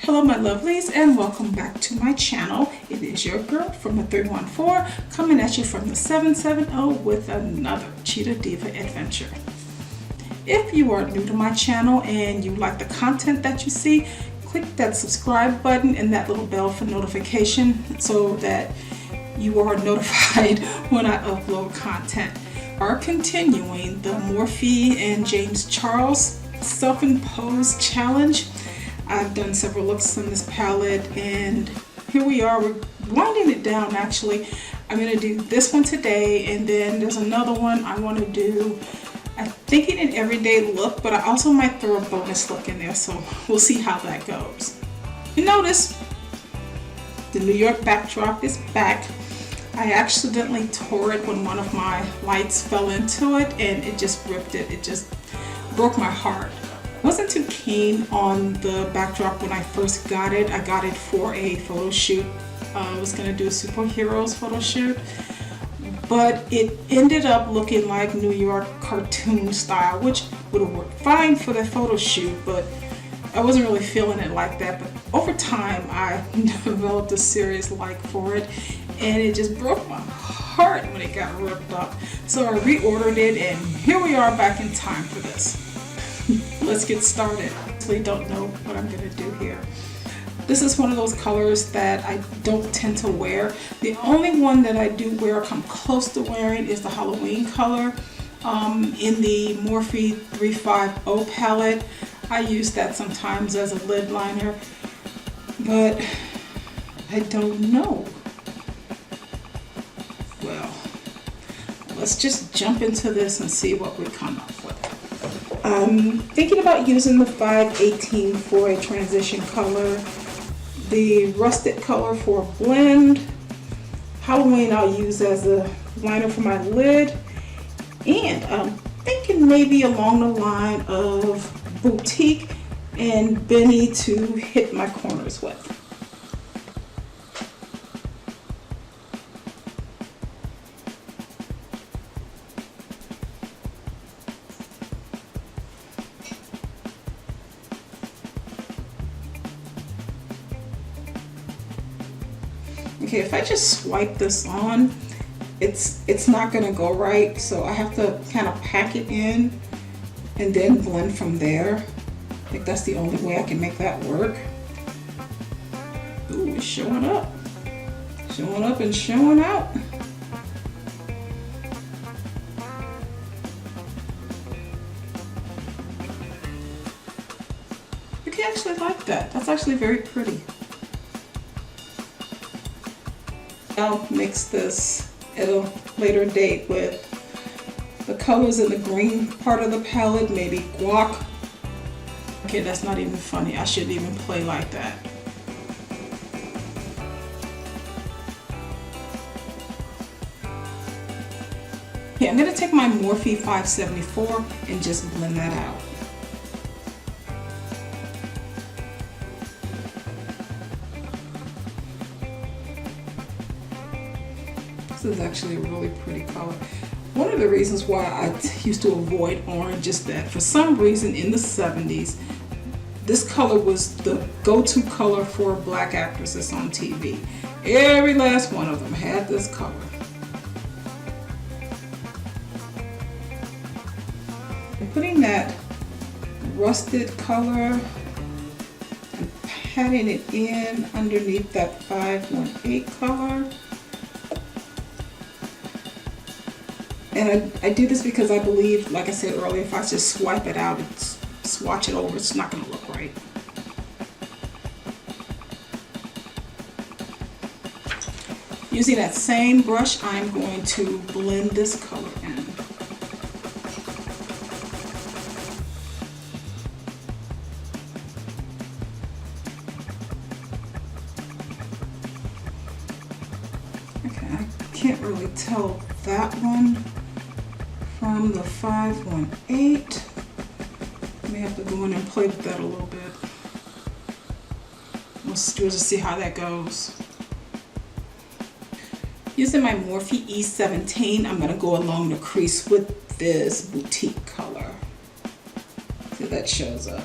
Hello my lovelies and welcome back to my channel. It is your girl from the 314 coming at you from the 770 with another Cheetah Diva adventure. If you are new to my channel and you like the content that you see, click that subscribe button and that little bell for notification so that you are notified when I upload content. We are continuing the Morphe and James Charles self-imposed challenge. I've done several looks on this palette and here we are. We're winding it down actually. I'm going to do this one today and then there's another one I want to do. I'm thinking an everyday look, but I also might throw a bonus look in there, so we'll see how that goes. You notice the New York backdrop is back. I accidentally tore it when one of my lights fell into it and it just ripped it. It just broke my heart. I wasn't too keen on the backdrop when I first got it. I got it for a photo shoot. I was going to do a superheroes photo shoot, but it ended up looking like New York cartoon style, which would have worked fine for the photo shoot, but I wasn't really feeling it like that. But over time, I developed a serious like for it, and it just broke my heart when it got ripped up. So I reordered it, and here we are back in time for this. Let's get started. I actually don't know what I'm going to do here. This is one of those colors that I don't tend to wear. The only one that I do wear, come close to wearing, is the Halloween color in the Morphe 350 palette. I use that sometimes as a lid liner, but I don't know. Well, let's just jump into this and see what we come up with. I'm thinking about using the 518 for a transition color, the rusted color for a blend, Halloween I'll use as a liner for my lid, and I'm thinking maybe along the line of boutique and Benny to hit my corners with. Okay, if I just swipe this on, it's not gonna go right, so I have to kind of pack it in and then blend from there. I think that's the only way I can make that work. Ooh, it's showing up. Showing up and showing out. You can actually like that. That's actually very pretty. I'll mix this at a later date with the colors in the green part of the palette, maybe guac. Okay, that's not even funny. I shouldn't even play like that. Okay, I'm going to take my Morphe 574 and just blend that out. This is actually a really pretty color. One of the reasons why I used to avoid orange is that for some reason in the 70s, this color was the go-to color for black actresses on TV. Every last one of them had this color. I'm putting that rusted color and patting it in underneath that 518 color. And I do this because I believe, like I said earlier, if I just swipe it out and swatch it over, it's not going to look right. Using that same brush, I'm going to blend this color in. Okay, I can't really tell that one from the 518. May have to go in and play with that a little bit. Let's just see how that goes. Using my Morphe E17, I'm going to go along the crease with this boutique color. See if that shows up.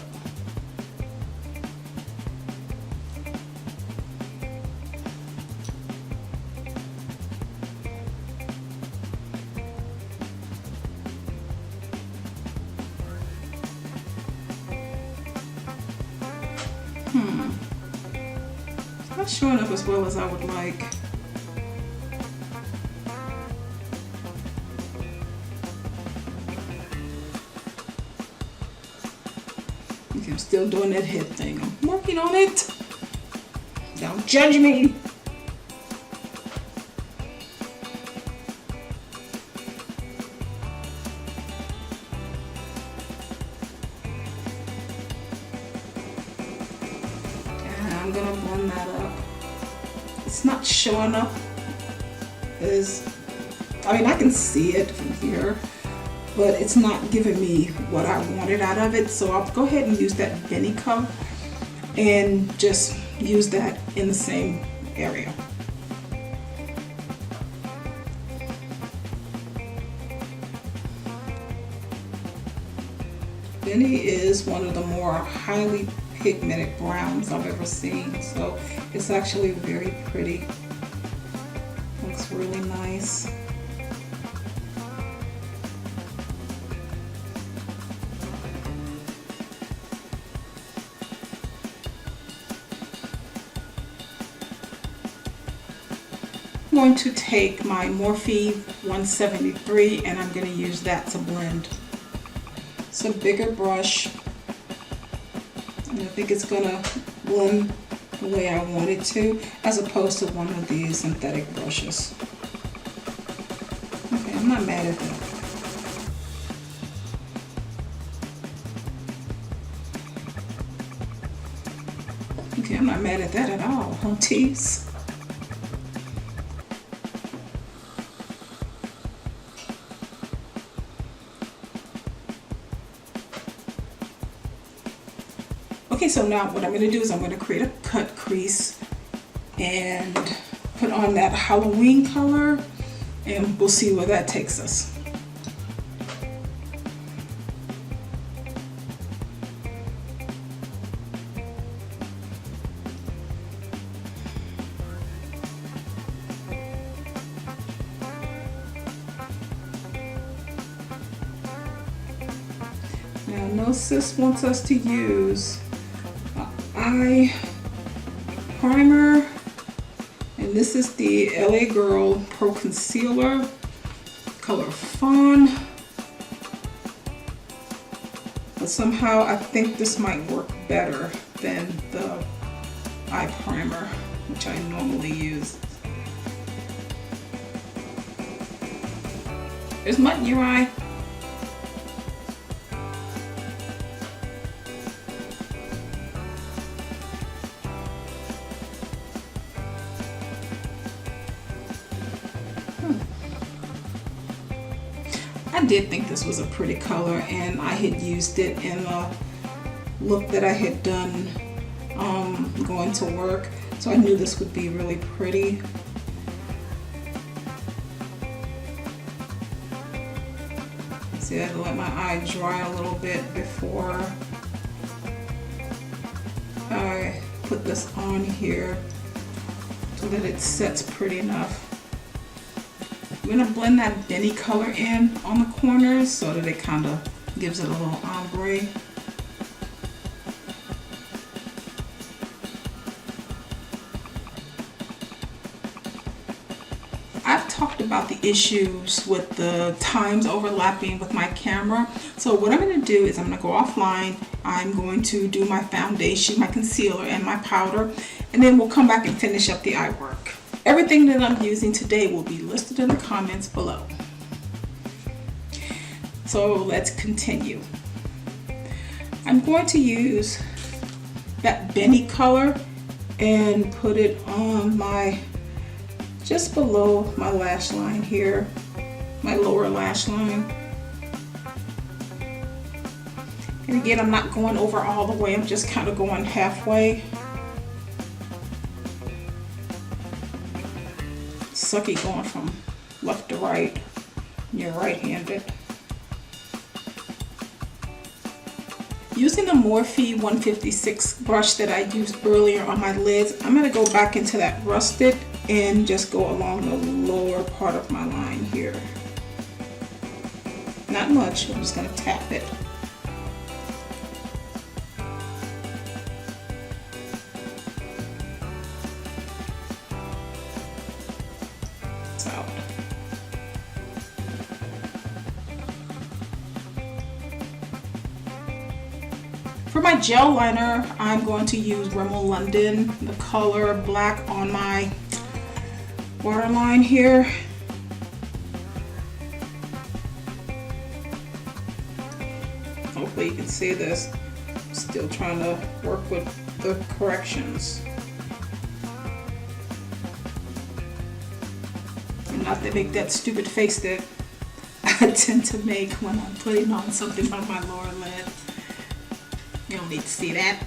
not showing up as well as I would like. Okay, I'm still doing that head thing. I'm working on it. Don't judge me. I'm gonna blend that up. It's not showing up as, I mean, I can see it from here, but it's not giving me what I wanted out of it. So I'll go ahead and use that Benny color and just use that in the same area. Benny is one of the more highly pigmented browns I've ever seen, so it's actually very pretty. Looks really nice. I'm going to take my Morphe 173 and I'm going to use that to blend. It's a bigger brush. And I think it's gonna blend the way I want it to, as opposed to one of these synthetic brushes. Okay, I'm not mad at that. Okay, I'm not mad at that at all. Hunties. Okay, so now what I'm going to do is I'm going to create a cut crease and put on that Halloween color, and we'll see where that takes us. Now, no sis wants us to use eye primer, and this is the LA Girl Pro Concealer, color Fawn. But somehow I think this might work better than the eye primer, which I normally use. There's mud in your eye. I did think this was a pretty color, and I had used it in a look that I had done going to work, so I knew this would be really pretty. See, I had to let my eye dry a little bit before I put this on here so that it sets pretty enough. I'm going to blend that Benny color in on the corners so that it kind of gives it a little ombre. I've talked about the issues with the times overlapping with my camera. So what I'm going to do is I'm going to go offline. I'm going to do my foundation, my concealer, and my powder, and then we'll come back and finish up the eye work. Everything that I'm using today will be listed in the comments below. So let's continue. I'm going to use that Benny color and put it on my, just below my lash line here, my lower lash line. And again, I'm not going over all the way, I'm just kind of going halfway. Sucky going from left to right. You're right-handed. Using the Morphe 156 brush that I used earlier on my lids, I'm going to go back into that rusted and just go along the lower part of my line here. Not much, I'm just going to tap it. For my gel liner, I'm going to use Rimmel London, the color black on my waterline here. Hopefully you can see this. Still trying to work with the corrections. And not to make that stupid face that I tend to make when I'm putting on something on my lower lid. You don't need to see that.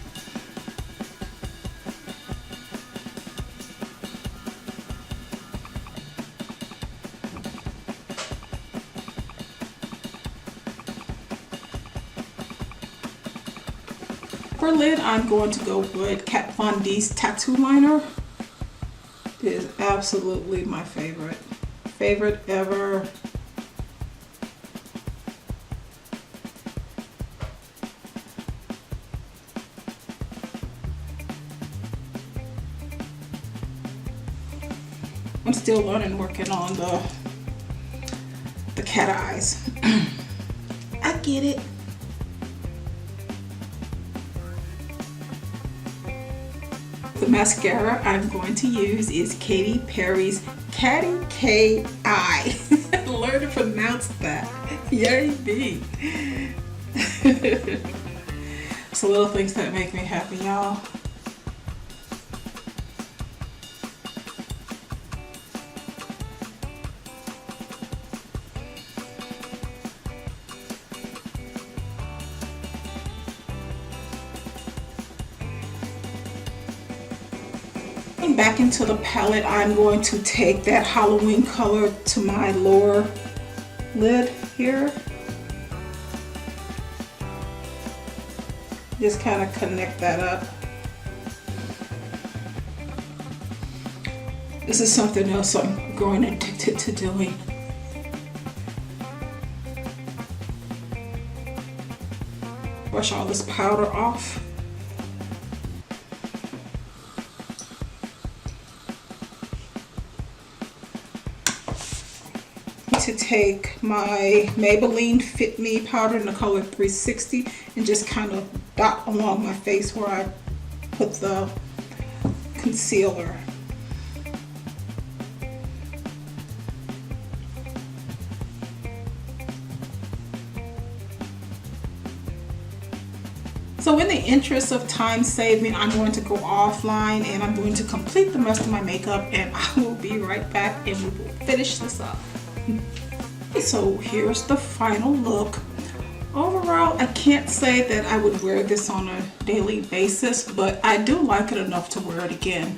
For lid, I'm going to go with Kat Von D's tattoo liner. It is absolutely my favorite ever. I'm still learning, working on the cat eyes. I get it. The mascara I'm going to use is Katy Perry's Catty K-I. Learn to pronounce that. Yay me. It's the little things that make me happy, y'all. Back into the palette, I'm going to take that Halloween color to my lower lid here. Just kind of connect that up. This is something else I'm growing addicted to doing. Brush all this powder off. To take my Maybelline Fit Me powder in the color 360 and just kind of dot along my face where I put the concealer. So in the interest of time saving, I'm going to go offline and I'm going to complete the rest of my makeup, and I will be right back and we will finish this up. So here's the final look. Overall, I can't say that I would wear this on a daily basis, but I do like it enough to wear it again.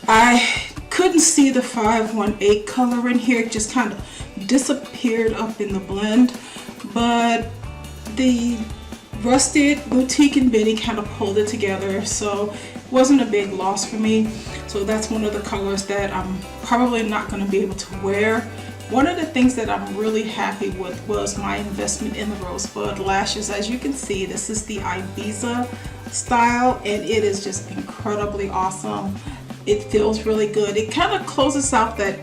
I couldn't see the 518 color in here. It just kind of disappeared up in the blend, but the Rusted Boutique and Benny kind of pulled it together, so it wasn't a big loss for me. So that's one of the colors that I'm probably not going to be able to wear. One of the things that I'm really happy with was my investment in the Rosebud lashes. As you can see, this is the Ibiza style, and it is just incredibly awesome. It feels really good. It kind of closes out that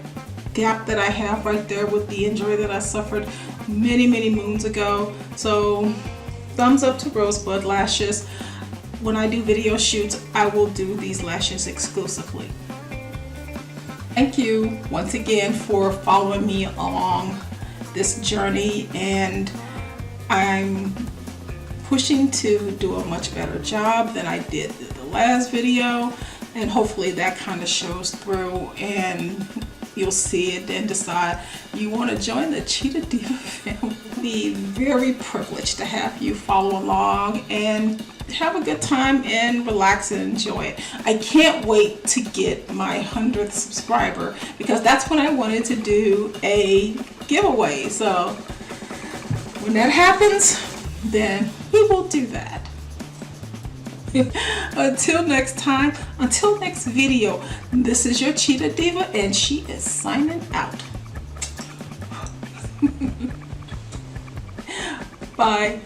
gap that I have right there with the injury that I suffered many moons ago. So thumbs up to Rosebud lashes. When I do video shoots, I will do these lashes exclusively. Thank you once again for following me along this journey, and I'm pushing to do a much better job than I did in the last video, and hopefully that kind of shows through and you'll see it and decide you want to join the Cheetah Diva family. Be very privileged to have you follow along and have a good time and relax and enjoy it. I can't wait to get my 100th subscriber, because that's when I wanted to do a giveaway. So when that happens, then we will do that. Until next time, until next video, this is your Cheetah Diva, and she is signing out. Bye.